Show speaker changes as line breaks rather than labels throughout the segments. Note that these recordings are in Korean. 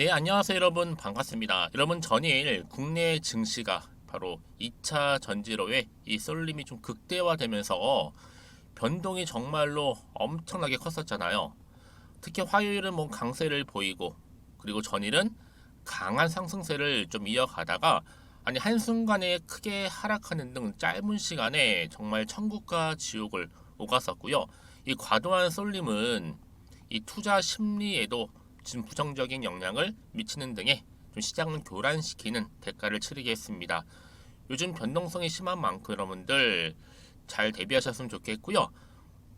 네, 안녕하세요 여러분. 반갑습니다. 여러분, 전일 국내 증시가 바로 2차 전지로의 이 쏠림이 좀 극대화되면서 변동이 정말로 엄청나게 컸었잖아요. 특히 화요일은 뭐 강세를 보이고, 그리고 전일은 강한 상승세를 좀 이어가다가 아니 한순간에 크게 하락하는 등 짧은 시간에 정말 천국과 지옥을 오갔었고요. 이 과도한 쏠림은 이 투자 심리에도 지금 부정적인 영향을 미치는 등의 좀 시장을 교란시키는 대가를 치르게 했습니다. 요즘 변동성이 심한 만큼 여러분들 잘 대비하셨으면 좋겠고요.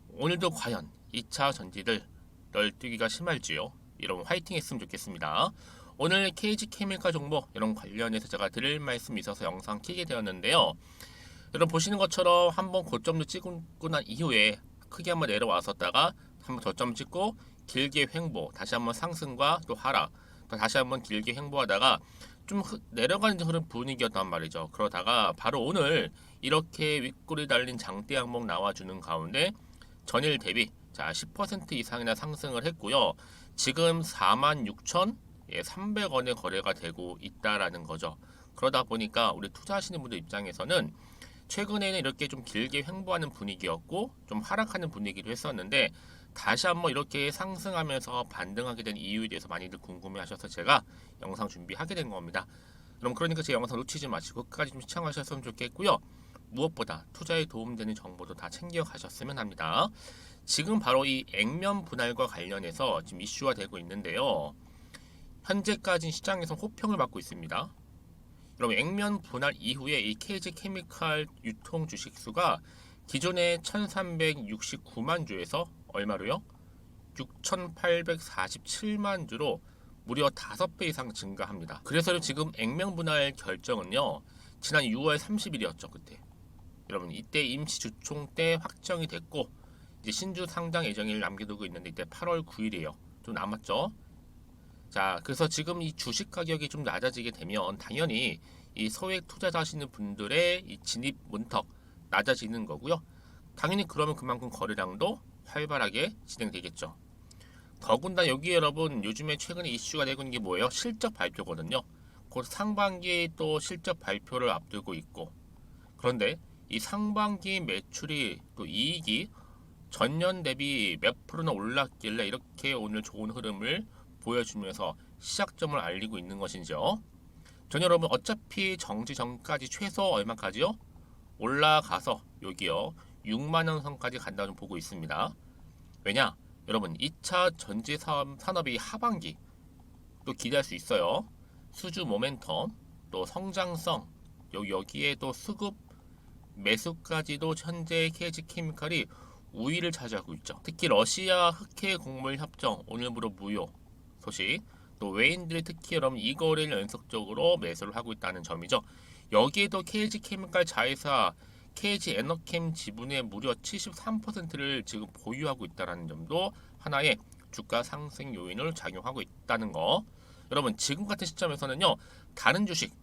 오늘도 과연 2차 전지들 널뛰기가 심할지요. 여러분 화이팅 했으면 좋겠습니다. 오늘 KG 케미칼 정보 이런 관련해서 제가 드릴 말씀이 있어서 영상 키게 되었는데요. 여러분 보시는 것처럼 한번 고점을 찍고 난 이후에 크게 한번 내려왔었다가 한번 저점 찍고 길게 횡보, 다시 한번 상승과 또 하락, 또 다시 한번 길게 횡보하다가 좀 내려가는 그런 분위기였단 말이죠. 그러다가 바로 오늘 이렇게 윗골이 달린 장대 항목 나와주는 가운데 전일 대비 자 10% 이상이나 상승을 했고요. 지금 46,300원에 거래가 되고 있다라는 거죠. 그러다 보니까 우리 투자하시는 분들 입장에서는 최근에는 이렇게 좀 길게 횡보하는 분위기였고 좀 하락하는 분위기도 했었는데 다시 한번 이렇게 상승하면서 반등하게 된 이유에 대해서 많이들 궁금해하셔서 제가 영상 준비하게 된 겁니다. 그럼 그러니까 제 영상 놓치지 마시고 끝까지 좀 시청하셨으면 좋겠고요. 무엇보다 투자에 도움되는 정보도 다 챙겨 가셨으면 합니다. 지금 바로 이 액면 분할과 관련해서 지금 이슈가 되고 있는데요. 현재까지 시장에서 호평을 받고 있습니다. 그럼 액면 분할 이후에 이 KG 케미칼 유통 주식 수가 기존의 1369만 주에서 얼마로요? 6847만 주로 무려 5배 이상 증가합니다. 그래서 지금 액면 분할 결정은요. 지난 6월 30일이었죠. 그때. 여러분 이때 임시 주총 때 확정이 됐고 이제 신주 상장 예정일 남겨두고 있는데 이때 8월 9일이에요. 좀 남았죠? 자, 그래서 지금 이 주식 가격이 좀 낮아지게 되면 당연히 이 소액 투자자 하시는 분들의 이 진입 문턱 낮아지는 거고요. 당연히 그러면 그만큼 거래량도 활발하게 진행되겠죠. 더군다나 여기 여러분 요즘에 최근에 이슈가 되고 있는 게 뭐예요? 실적 발표거든요. 곧 상반기 또 실적 발표를 앞두고 있고 그런데 이 상반기 매출이 또 이익이 전년 대비 몇 프로나 올랐길래 이렇게 오늘 좋은 흐름을 보여주면서 시작점을 알리고 있는 것이죠. 전 여러분 어차피 정지 전까지 최소 얼마까지요? 올라가서 여기요 6만원 선까지 간다고 보고 있습니다. 왜냐? 여러분 2차 전지 산업이 하반기 또 기대할 수 있어요. 수주 모멘텀 또 성장성 여기에 또 수급 매수까지도 현재 KG케미칼이 우위를 차지하고 있죠. 특히 러시아 흑해 곡물 협정 오늘부로 무효 소식 또 외인들이 특히 여러분 이거를 연속적으로 매수를 하고 있다는 점이죠. 여기에도 KG케미칼 자회사 KG에너캠 지분의 무려 73%를 지금 보유하고 있다는 점도 하나의 주가 상승 요인을 작용하고 있다는 거. 여러분 지금 같은 시점에서는요 다른 주식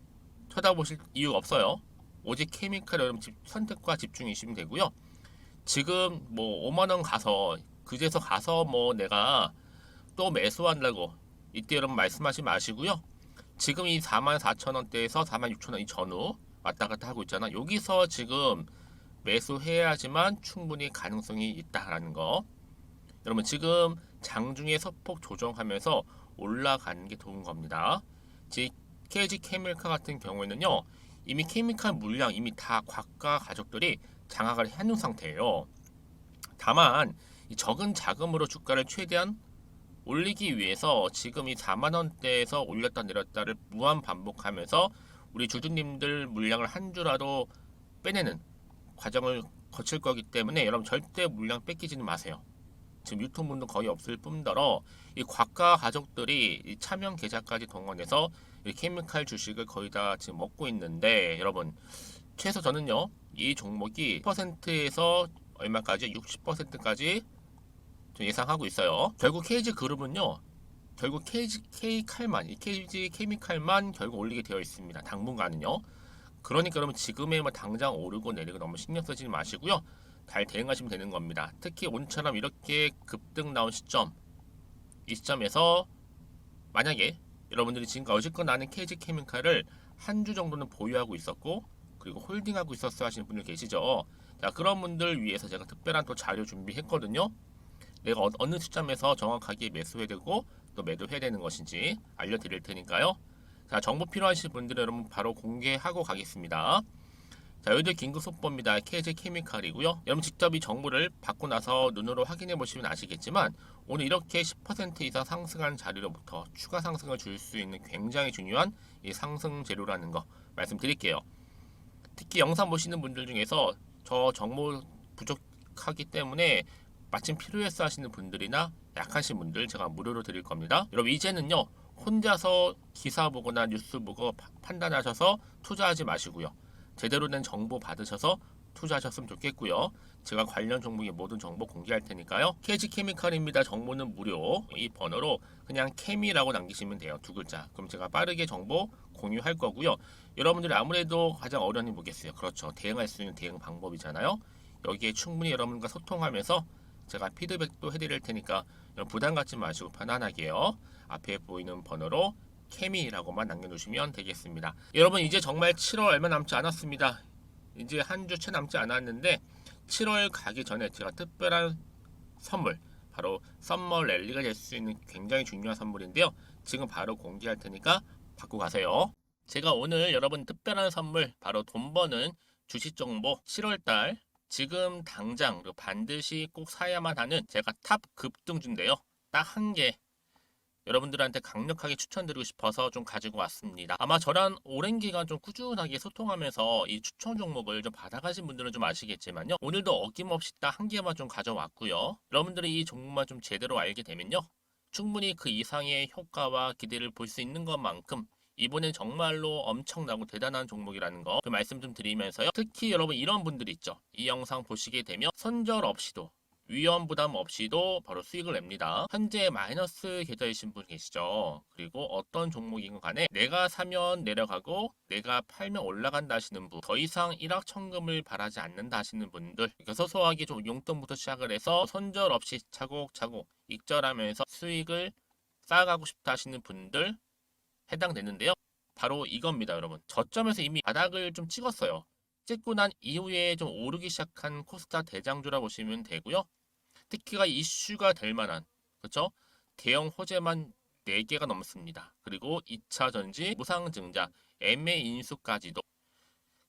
쳐다보실 이유가 없어요. 오직 케미칼 여러분 선택과 집중이시면 되고요. 지금 뭐 5만원 가서 그제서 가서 뭐 내가 또 매수한다고 이때 여러분 말씀하지 마시고요. 지금 이 44,000원대에서 46,000원 이 전후 왔다 갔다 하고 있잖아. 여기서 지금 매수해야지만 충분히 가능성이 있다라는 거. 여러분 지금 장중에 소폭 조정하면서 올라가는 게 좋은 겁니다. 즉 KG 케미칼 같은 경우에는요. 이미 케미칼 물량 이미 다 곽과 가족들이 장악을 해놓은 상태예요. 다만 이 적은 자금으로 주가를 최대한 올리기 위해서 지금 이 4만원대에서 올렸다 내렸다를 무한 반복하면서 우리 주주님들 물량을 한 주라도 빼내는 과정을 거칠 거기 때문에 여러분 절대 물량 뺏기지는 마세요. 지금 유통분도 거의 없을 뿐더러 이 곽가 가족들이 이 차명 계좌까지 동원해서 이 케미칼 주식을 거의 다 지금 먹고 있는데 여러분 최소 저는요 이 종목이 10%에서 얼마까지 60%까지 예상하고 있어요. 결국 KG 그룹은요 결국 KG 칼만 이 KG 케미칼만 결국 올리게 되어 있습니다. 당분간은요. 그러니까 여러분 지금에 뭐 당장 오르고 내리고 너무 신경 쓰지 마시고요. 잘 대응하시면 되는 겁니다. 특히 오늘처럼 이렇게 급등 나온 시점 이 시점에서 만약에 여러분들이 지금까지 어쨌거나 아는 KG케미칼을 한 주 정도는 보유하고 있었고 그리고 홀딩하고 있었어 하시는 분들 계시죠. 자, 그런 분들 위해서 제가 특별한 또 자료 준비했거든요. 내가 어느 시점에서 정확하게 매수해야 되고 또 매도해야 되는 것인지 알려드릴 테니까요. 자, 정보 필요하신 분들은 여러분 바로 공개하고 가겠습니다. 자, 여기도 긴급 속보입니다. KG 케미칼이고요. 여러분 직접 이 정보를 받고 나서 눈으로 확인해 보시면 아시겠지만 오늘 이렇게 10% 이상 상승한 자리로부터 추가 상승을 줄 수 있는 굉장히 중요한 이 상승 재료라는 거 말씀드릴게요. 특히 영상 보시는 분들 중에서 저 정보 부족하기 때문에 마침 필요해서 하시는 분들이나 약하신 분들 제가 무료로 드릴 겁니다. 여러분 이제는요, 혼자서 기사 보거나 뉴스 보고 판단하셔서 투자하지 마시고요. 제대로 된 정보 받으셔서 투자하셨으면 좋겠고요. 제가 관련 종목의 모든 정보 공개할 테니까요. KG케미칼입니다. 정보는 무료. 이 번호로 그냥 케미라고 남기시면 돼요. 두 글자. 그럼 제가 빠르게 정보 공유할 거고요. 여러분들이 아무래도 가장 어려움이 뭐겠어요? 그렇죠. 대응할 수 있는 대응 방법이잖아요. 여기에 충분히 여러분과 소통하면서 제가 피드백도 해드릴 테니까 부담 갖지 마시고 편안하게요. 앞에 보이는 번호로 케미라고만 남겨놓으시면 되겠습니다. 여러분 이제 정말 7월 얼마 남지 않았습니다. 이제 한 주 채 남지 않았는데 7월 가기 전에 제가 특별한 선물 바로 썸머 랠리가 될 수 있는 굉장히 중요한 선물인데요. 지금 바로 공개할 테니까 받고 가세요. 제가 오늘 여러분 특별한 선물 바로 돈 버는 주식 정보 7월달 지금 당장 반드시 꼭 사야만 하는 제가 탑 급등주인데요. 딱 한 개 여러분들한테 강력하게 추천드리고 싶어서 좀 가지고 왔습니다. 아마 저랑 오랜 기간 좀 꾸준하게 소통하면서 이 추천 종목을 좀 받아가신 분들은 좀 아시겠지만요. 오늘도 어김없이 딱 한 개만 좀 가져왔고요. 여러분들이 이 종목만 좀 제대로 알게 되면요. 충분히 그 이상의 효과와 기대를 볼 수 있는 것만큼 이번엔 정말로 엄청나고 대단한 종목이라는 거 그 말씀 좀 드리면서요. 특히 여러분 이런 분들이 있죠. 이 영상 보시게 되면 손절 없이도 위험 부담 없이도 바로 수익을 냅니다. 현재 마이너스 계좌이신 분 계시죠? 그리고 어떤 종목이건 간에 내가 사면 내려가고 내가 팔면 올라간다 하시는 분, 더 이상 일확천금을 바라지 않는다 하시는 분들, 소소하게 좀 용돈부터 시작을 해서 손절 없이 차곡차곡 익절하면서 수익을 쌓아가고 싶다 하시는 분들 해당되는데요. 바로 이겁니다, 여러분. 저점에서 이미 바닥을 좀 찍었어요. 찍고 난 이후에 좀 오르기 시작한 코스타 대장주라 보시면 되고요. 특히가 이슈가 될 만한, 그렇죠? 대형 호재만 4개가 넘습니다. 그리고 2차 전지, 무상증자, MA 인수까지도.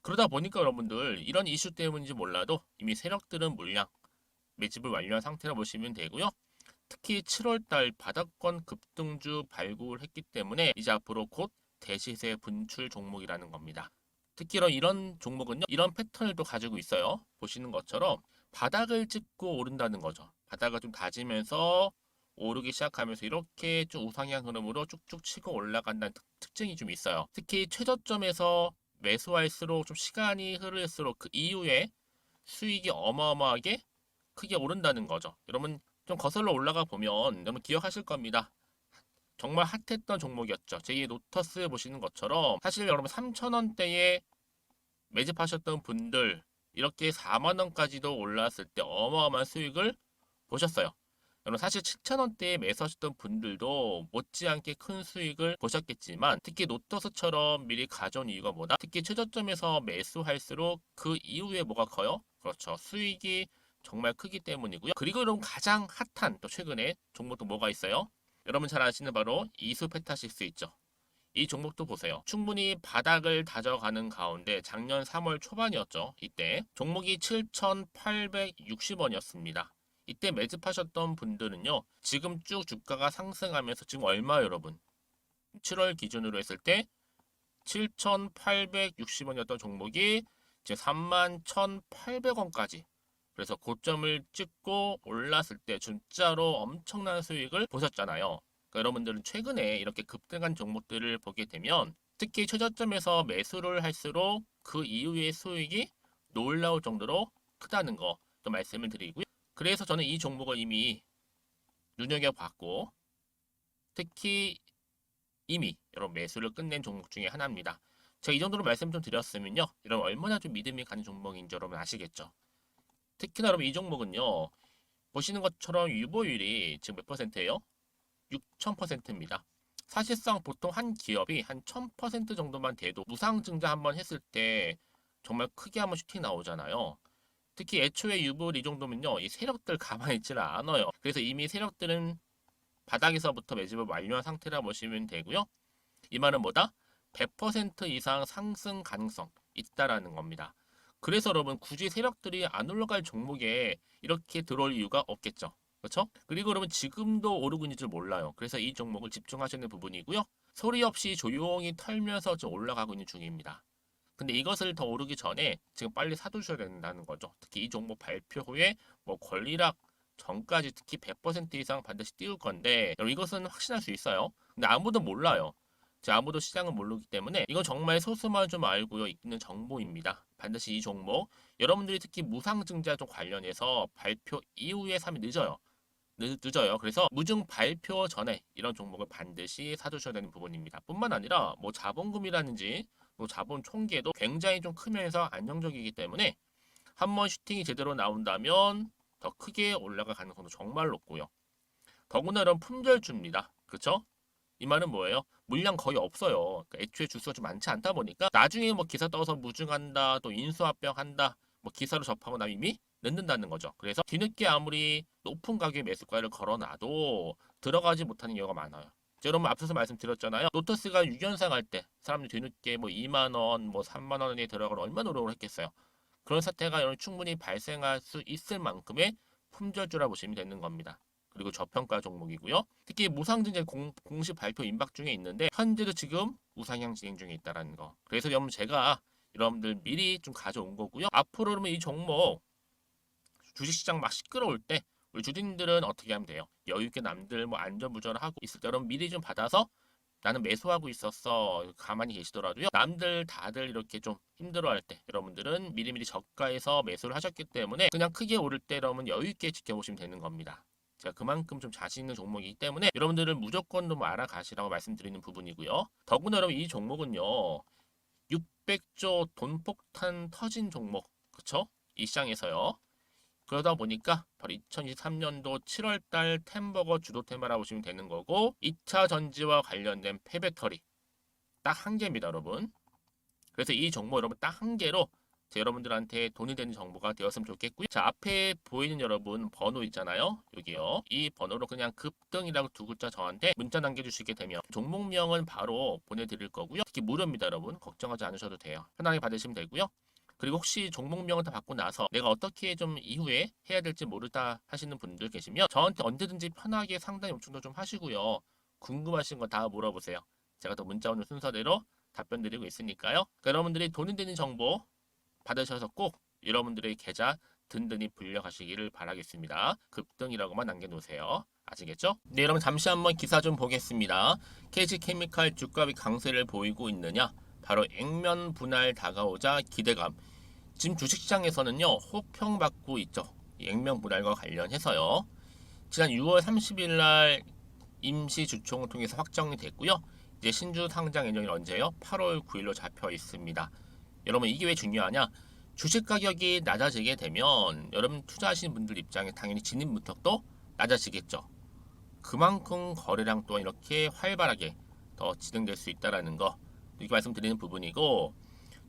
그러다 보니까 여러분들 이런 이슈 때문인지 몰라도 이미 세력들은 물량 매집을 완료한 상태라 보시면 되고요. 특히 7월달 바닥권 급등주 발굴을 했기 때문에 이제 앞으로 곧 대시세 분출 종목이라는 겁니다. 특히 이런 종목은요, 이런 패턴을 또 가지고 있어요. 보시는 것처럼 바닥을 찍고 오른다는 거죠. 바닥을 좀 다지면서 오르기 시작하면서 이렇게 좀 우상향 흐름으로 쭉쭉 치고 올라간다는 특징이 좀 있어요. 특히 최저점에서 매수할수록 좀 시간이 흐를수록 그 이후에 수익이 어마어마하게 크게 오른다는 거죠. 여러분 좀 거슬러 올라가 보면 여러분 기억하실 겁니다. 정말 핫했던 종목이었죠. 제2 노터스 보시는 것처럼 사실 여러분 3,000원대에 매집하셨던 분들 이렇게 4만 원까지도 올랐을 때 어마어마한 수익을 보셨어요. 여러분 사실 7,000원대에 매수하셨던 분들도 못지않게 큰 수익을 보셨겠지만 특히 노터스처럼 미리 가져온 이유가 뭐다? 특히 최저점에서 매수할수록 그 이후에 뭐가 커요? 그렇죠. 수익이 정말 크기 때문이고요. 그리고 여러분 가장 핫한 또 최근에 종목도 뭐가 있어요? 여러분 잘 아시는 바로 이수페타식스 있죠. 이 종목도 보세요. 충분히 바닥을 다져가는 가운데 작년 3월 초반이었죠. 이때 종목이 7,860원이었습니다. 이때 매집하셨던 분들은요. 지금 쭉 주가가 상승하면서 지금 얼마 여러분? 7월 기준으로 했을 때 7,860원이었던 종목이 이제 31,800원까지 그래서 고점을 찍고 올랐을 때 진짜로 엄청난 수익을 보셨잖아요. 그러니까 여러분들은 최근에 이렇게 급등한 종목들을 보게 되면 특히 최저점에서 매수를 할수록 그 이후의 수익이 놀라울 정도로 크다는 거 또 말씀을 드리고요. 그래서 저는 이 종목을 이미 눈여겨봤고 특히 이미 여러분 매수를 끝낸 종목 중에 하나입니다. 제가 이 정도로 말씀 좀 드렸으면요. 여러분 얼마나 좀 믿음이 가는 종목인지 여러분 아시겠죠? 특히나 여러분 이 종목은요. 보시는 것처럼 유보율이 지금 몇 퍼센트예요? 6,000%입니다. 사실상 보통 한 기업이 한 1000% 정도만 돼도 무상증자 한번 했을 때 정말 크게 한번 슈팅 나오잖아요. 특히 애초에 유불 이 정도면요, 이 세력들 가만히 있지를 않아요. 그래서 이미 세력들은 바닥에서부터 매집을 완료한 상태라 보시면 되고요. 이 말은 뭐다? 100% 이상 상승 가능성 있다라는 겁니다. 그래서 여러분 굳이 세력들이 안 올라갈 종목에 이렇게 들어올 이유가 없겠죠. 그렇죠? 그리고 여러분 지금도 오르고 있는 줄 몰라요. 그래서 이 종목을 집중하시는 부분이고요. 소리 없이 조용히 털면서 좀 올라가고 있는 중입니다. 근데 이것을 더 오르기 전에 지금 빨리 사두셔야 된다는 거죠. 특히 이 종목 발표 후에 뭐 권리락 전까지 특히 100% 이상 반드시 띄울 건데 여러분 이것은 확신할 수 있어요. 근데 아무도 몰라요. 아무도 시장을 모르기 때문에 이건 정말 소수만 좀 알고요 있는 정보입니다. 반드시 이 종목 여러분들이 특히 무상증자 좀 관련해서 발표 이후에 사면 늦어요. 늦어요. 그래서 무증 발표 전에 이런 종목을 반드시 사두셔야 되는 부분입니다. 뿐만 아니라 뭐 자본금이라든지 뭐 자본 총계도 굉장히 좀 크면서 안정적이기 때문에 한번 슈팅이 제대로 나온다면 더 크게 올라갈 가능성도 정말 높고요. 더구나 이런 품절주입니다. 그쵸? 이 말은 뭐예요? 물량 거의 없어요. 그러니까 애초에 주수가 좀 많지 않다 보니까 나중에 뭐 기사 떠서 무증한다, 또 인수합병한다, 뭐 기사로 접하고 나면 이미 늦는다는 거죠. 그래서 뒤늦게 아무리 높은 가격의 매수가를 걸어놔도 들어가지 못하는 경우가 많아요. 여러분 앞서서 말씀드렸잖아요. 로터스가 6연상 할 때 사람들이 뒤늦게 뭐 2만 원, 뭐 3만 원에 들어가면 얼마나 노력을 했겠어요. 그런 사태가 충분히 발생할 수 있을 만큼의 품절주라 보시면 되는 겁니다. 그리고 저평가 종목이고요. 특히 무상증자 공식 발표 임박 중에 있는데 현재도 지금 우상향 진행 중에 있다는 거. 그래서 여러분 제가 여러분들 미리 좀 가져온 거고요. 앞으로 그러면 이 종목 주식시장 막 시끄러울 때 우리 주주님들은 어떻게 하면 돼요? 여유 있게 남들 뭐 안전부전을 하고 있을 때 여러분 미리 좀 받아서 나는 매수하고 있었어. 가만히 계시더라도요. 남들 다들 이렇게 좀 힘들어할 때 여러분들은 미리미리 저가에서 매수를 하셨기 때문에 그냥 크게 오를 때 여러분 여유 있게 지켜보시면 되는 겁니다. 제가 그만큼 좀 자신 있는 종목이기 때문에 여러분들은 무조건 좀 알아가시라고 말씀드리는 부분이고요. 더구나 여러분 이 종목은요. 600조 돈폭탄 터진 종목. 그쵸? 이 시장에서요. 그러다 보니까 바로 2023년도 7월달 템버거 주도 테마라고 보시면 되는 거고 2차 전지와 관련된 폐배터리 딱 한 개입니다 여러분. 그래서 이 정보 여러분 딱 한 개로 여러분들한테 돈이 되는 정보가 되었으면 좋겠고요. 자 앞에 보이는 여러분 번호 있잖아요. 여기요. 이 번호로 그냥 급등이라고 두 글자 저한테 문자 남겨주시게 되면 종목명은 바로 보내드릴 거고요. 특히 무료입니다 여러분. 걱정하지 않으셔도 돼요. 편하게 받으시면 되고요. 그리고 혹시 종목명을 다 받고 나서 내가 어떻게 좀 이후에 해야 될지 모르다 하시는 분들 계시면 저한테 언제든지 편하게 상담 요청도 좀 하시고요. 궁금하신 거 다 물어보세요. 제가 또 문자 오는 순서대로 답변 드리고 있으니까요. 그러니까 여러분들이 돈이 되는 정보 받으셔서 꼭 여러분들의 계좌 든든히 불려가시기를 바라겠습니다. 급등이라고만 남겨놓으세요. 아시겠죠? 네, 여러분 잠시 한번 기사 좀 보겠습니다. KG케미칼 주가비 강세를 보이고 있느냐? 바로 액면 분할 다가오자 기대감. 지금 주식시장에서는요 호평받고 있죠. 액면 분할과 관련해서요. 지난 6월 30일 날 임시 주총을 통해서 확정이 됐고요. 이제 신주 상장 예정일 언제요? 8월 9일로 잡혀 있습니다. 여러분 이게 왜 중요하냐? 주식 가격이 낮아지게 되면 여러분 투자하시는 분들 입장에 당연히 진입 문턱도 낮아지겠죠. 그만큼 거래량 또한 이렇게 활발하게 더 진행될 수 있다라는 거 이렇게 말씀드리는 부분이고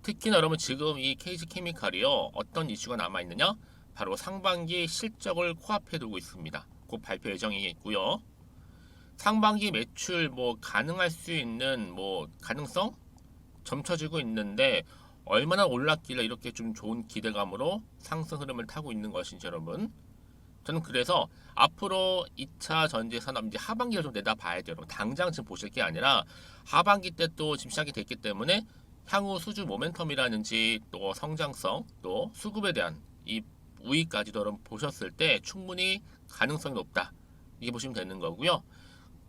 특히나 여러분 지금 이 KG케미칼이요 어떤 이슈가 남아있느냐? 바로 상반기 실적을 코앞에 두고 있습니다. 곧 발표 예정이 있고요. 상반기 매출 뭐 가능할 수 있는 뭐 가능성 점쳐지고 있는데 얼마나 올랐길래 이렇게 좀 좋은 기대감으로 상승 흐름을 타고 있는 것인지 여러분 저는 그래서 앞으로 2차 전지 산업 이제 하반기를 좀 내다봐야 돼요. 당장 지금 보실 게 아니라 하반기 때 또 지금 시작이 됐기 때문에 향후 수주 모멘텀이라든지 또 성장성 또 수급에 대한 이 우위까지도 여러분 보셨을 때 충분히 가능성이 높다. 이게 보시면 되는 거고요.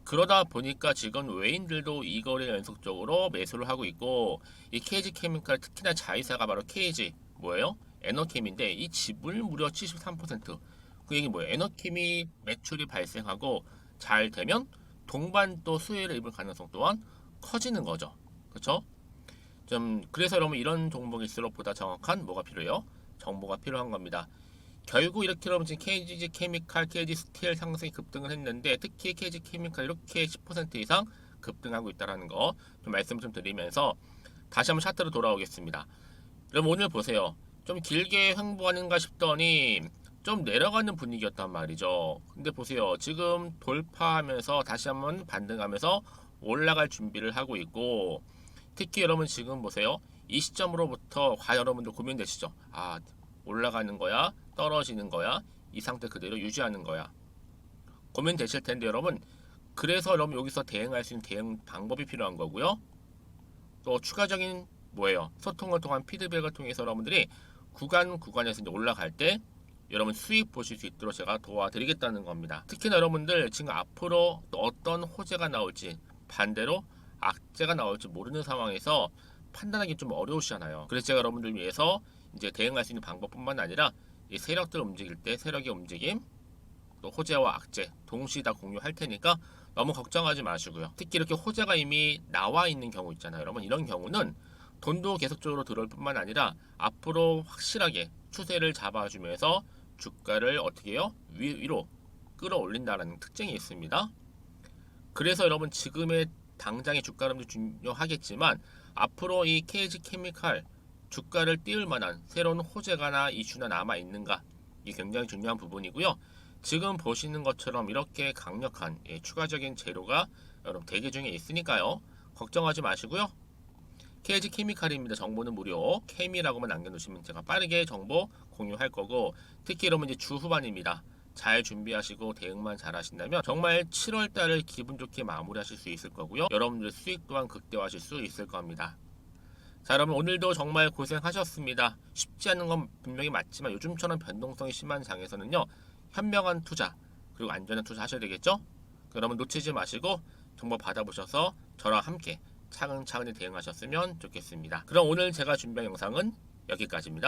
그러다 보니까 지금 외인들도 이거를 연속적으로 매수를 하고 있고 이 KG케미칼 특히나 자회사가 바로 KG 뭐예요? 에너캠인데 이 지분 무려 73%. 그 얘기 뭐예요? 에너캠이 매출이 발생하고 잘 되면 동반 또 수혜를 입을 가능성 또한 커지는 거죠. 그렇죠? 좀 그래서 여러분 이런 종목일수록 보다 정확한 뭐가 필요해요? 정보가 필요한 겁니다. 결국 이렇게 여러분 지금 KG 케미칼, KG 스틸 상승이 급등을 했는데 특히 KG 케미칼 이렇게 10% 이상 급등하고 있다는 거 좀 말씀 좀 드리면서 다시 한번 차트로 돌아오겠습니다. 그럼 오늘 보세요. 좀 길게 횡보하는가 싶더니 좀 내려가는 분위기였단 말이죠. 근데 보세요. 지금 돌파하면서 다시 한번 반등하면서 올라갈 준비를 하고 있고, 특히 여러분 지금 보세요. 이 시점으로부터 과연 여러분들 고민되시죠? 아, 올라가는 거야? 떨어지는 거야? 이 상태 그대로 유지하는 거야? 고민되실 텐데 여러분, 그래서 여러분 여기서 대응할 수 있는 대응 방법이 필요한 거고요. 또 추가적인 뭐예요? 소통을 통한 피드백을 통해서 여러분들이 구간에서 이제 올라갈 때 여러분 수익 보실 수 있도록 제가 도와드리겠다는 겁니다. 특히나 여러분들 지금 앞으로 또 어떤 호재가 나올지, 반대로 악재가 나올지 모르는 상황에서 판단하기 좀 어려우시잖아요. 그래서 제가 여러분들 위해서 이제 대응할 수 있는 방법뿐만 아니라 이 세력들 움직일 때 세력의 움직임, 또 호재와 악재 동시에 다 공유할 테니까 너무 걱정하지 마시고요. 특히 이렇게 호재가 이미 나와 있는 경우 있잖아요. 여러분 이런 경우는 돈도 계속적으로 들어올 뿐만 아니라 앞으로 확실하게 추세를 잡아주면서 주가를 어떻게 해요? 위로 끌어올린다는 특징이 있습니다. 그래서 여러분 지금의 당장의 주가 흐름도 중요하겠지만 앞으로 이 KG 케미칼 주가를 띄울 만한 새로운 호재가나 이슈나 남아 있는가, 이게 굉장히 중요한 부분이고요. 지금 보시는 것처럼 이렇게 강력한 추가적인 재료가 여러분 대기 중에 있으니까요. 걱정하지 마시고요. KG 케미칼입니다. 정보는 무료. 케미라고만 남겨놓으시면 제가 빠르게 정보 공유할 거고, 특히 여러분 이제 주 후반입니다. 잘 준비하시고 대응만 잘 하신다면 정말 7월달을 기분 좋게 마무리하실 수 있을 거고요. 여러분들 수익 또한 극대화하실 수 있을 겁니다. 자, 여러분 오늘도 정말 고생하셨습니다. 쉽지 않은 건 분명히 맞지만 요즘처럼 변동성이 심한 장에서는요, 현명한 투자 그리고 안전한 투자 하셔야 되겠죠? 여러분 놓치지 마시고 정보 받아보셔서 저랑 함께 차근차근히 대응하셨으면 좋겠습니다. 그럼 오늘 제가 준비한 영상은 여기까지입니다.